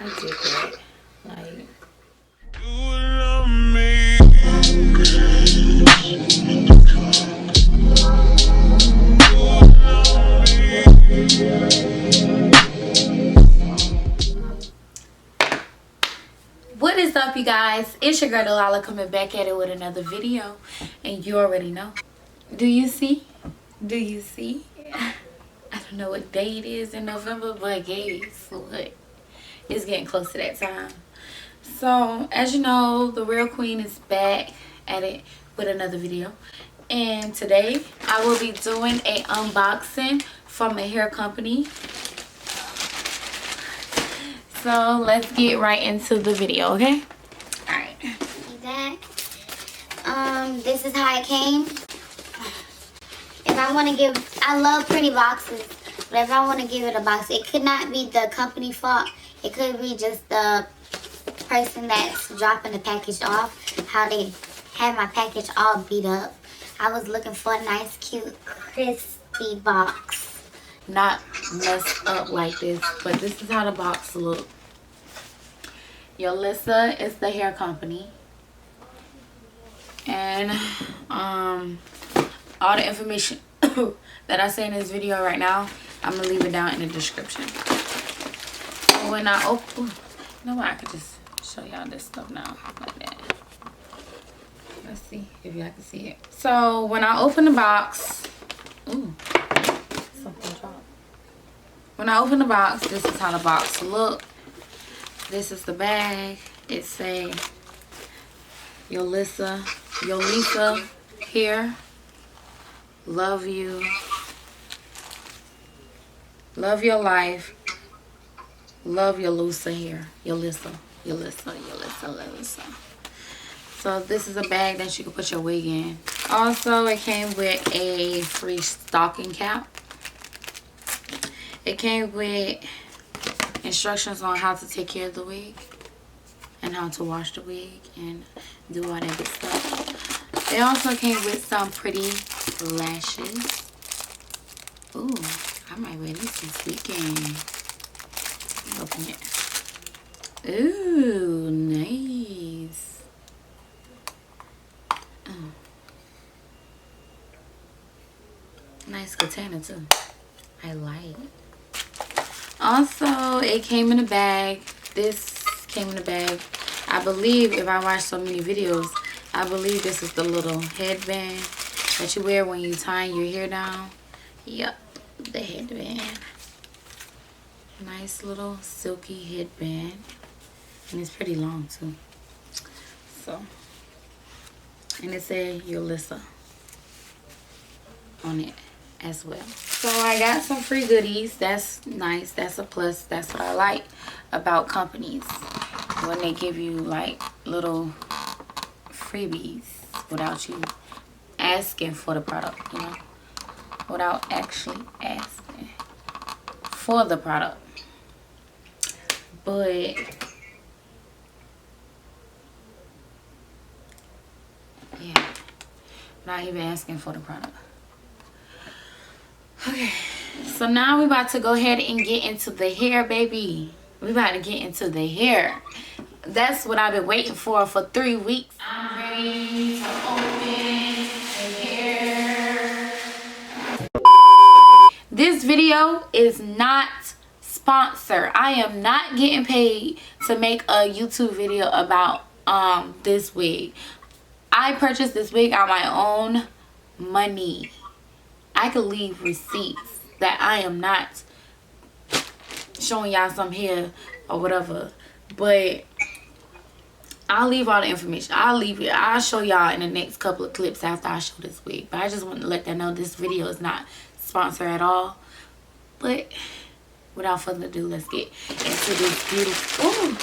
I did that. Like, what is up, you guys? It's your girl Delilah coming back at it with another video, and you already know. Do you see? Do you see? I don't know what day it is in November, but guess what? It's getting close to that time. So, as you know, the real queen is back at it with another video. And today, I will be doing a unboxing from a hair company. So, let's get right into the video, okay? Alright. This is how it came. If I want to give, I love pretty boxes, but if I want to give it a box, it could not be the company fault. It could be just the person that's dropping the package off, how they had my package all beat up. I was looking for a nice, cute, crispy box. Not messed up like this, but this is how the box looks. Yolissa is the hair company. And all the information that I say in this video right now, I'm gonna leave it down in the description. So when I open, you know what, I could just show y'all this stuff now like that. Let's see if y'all can see it. So when I open the box, ooh, something dropped. When I open the box, this is how the box look. This is the bag. It say Yolissa here. Love you. Love your life. Love Yolissa here. Yolissa. So this is a bag that you can put your wig in. Also, it came with a free stocking cap. It came with instructions on how to take care of the wig and how to wash the wig and do all that good stuff. It also came with some pretty lashes. Ooh, I might wear these this weekend. Open it. Ooh, nice. Oh. Nice katana too. I like. Also, it came in a bag. This came in a bag. I believe, if I watch so many videos, I believe this is the little headband that you wear when you tie your hair down. Yep, the headband. Nice little silky headband. And it's pretty long too. So, and it said Yolissa on it as well. So I got some free goodies. That's nice. That's a plus. That's what I like about companies, when they give you like little freebies without you asking for the product, you know, without actually asking for the product. But yeah, not even asking for the product. Okay, so now we about to go ahead and get into the hair, baby. We about to get into the hair. That's what I've been waiting for 3 weeks. I'm ready to open the hair. This video is not sponsored. I am not getting paid to make a YouTube video about this wig. I purchased this wig on my own money. I could leave receipts that I am not showing y'all some hair or whatever, but I'll leave all the information. I'll show y'all in the next couple of clips after I show this wig. But I just want to let them know this video is not sponsored at all. But without further ado, let's get into this beautiful. Ooh,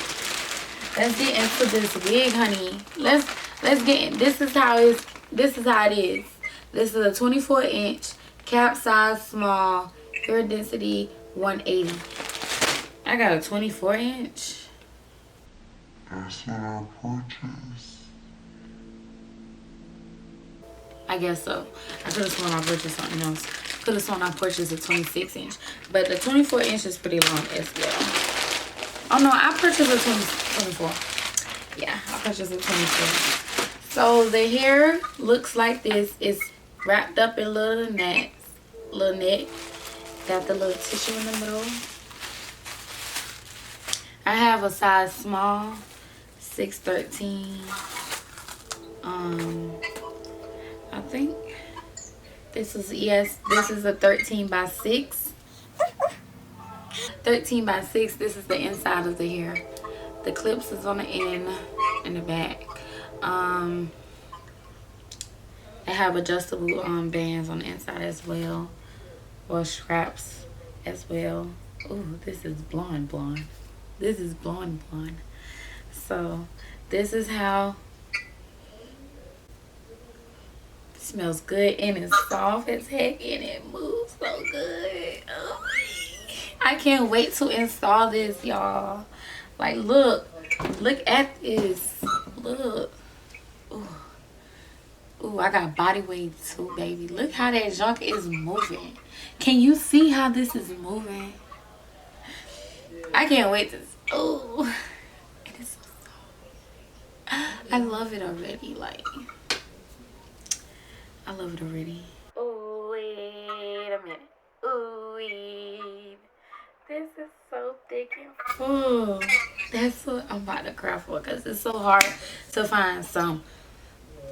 let's get into this wig, honey. Let's get in. This is how it is. This is a 24-inch cap size small, hair density 180. I got a 24-inch. That's what I purchased. I guess so. I could have sworn I purchased something else. Could have sworn I purchased a 26-inch. But the 24-inch is pretty long as well. Oh no, I purchased a 24. Yeah, I purchased a 24. So the hair looks like this. It's wrapped up in little nets, little net. Got the little tissue in the middle. I have a size small, 6'13". I think this is, yes, this is a 13 by 6. 13 by 6. This is the inside of the hair. The clips is on the end and the back. I have adjustable bands on the inside as well, or straps as well. Ooh, this is blonde. This is blonde. So this is how it smells good, and it's soft as heck, and it moves so good. Oh, I can't wait to install this, y'all. Like, look at this. Look. Ooh, I got body weight too, baby. Look how that junk is moving. Can you see how this is moving? I can't wait to. Oh, it is so soft. I love it already. Like, I love it already. Oh, wait a minute. Ooh, wait. This is so thick and full. That's what I'm about to cry for, because it's so hard to find some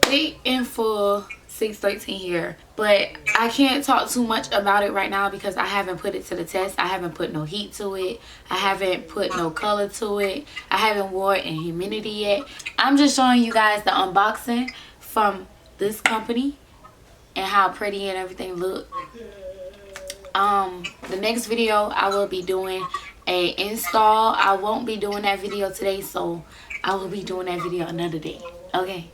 thick and full 613 hair. But I can't talk too much about it right now because I haven't put it to the test. I haven't put no heat to it. I haven't put no color to it. I haven't wore it in humidity yet. I'm just showing you guys the unboxing from this company and how pretty and everything look. The next video I will be doing a install. I won't be doing that video today, so I will be doing that video another day. Okay,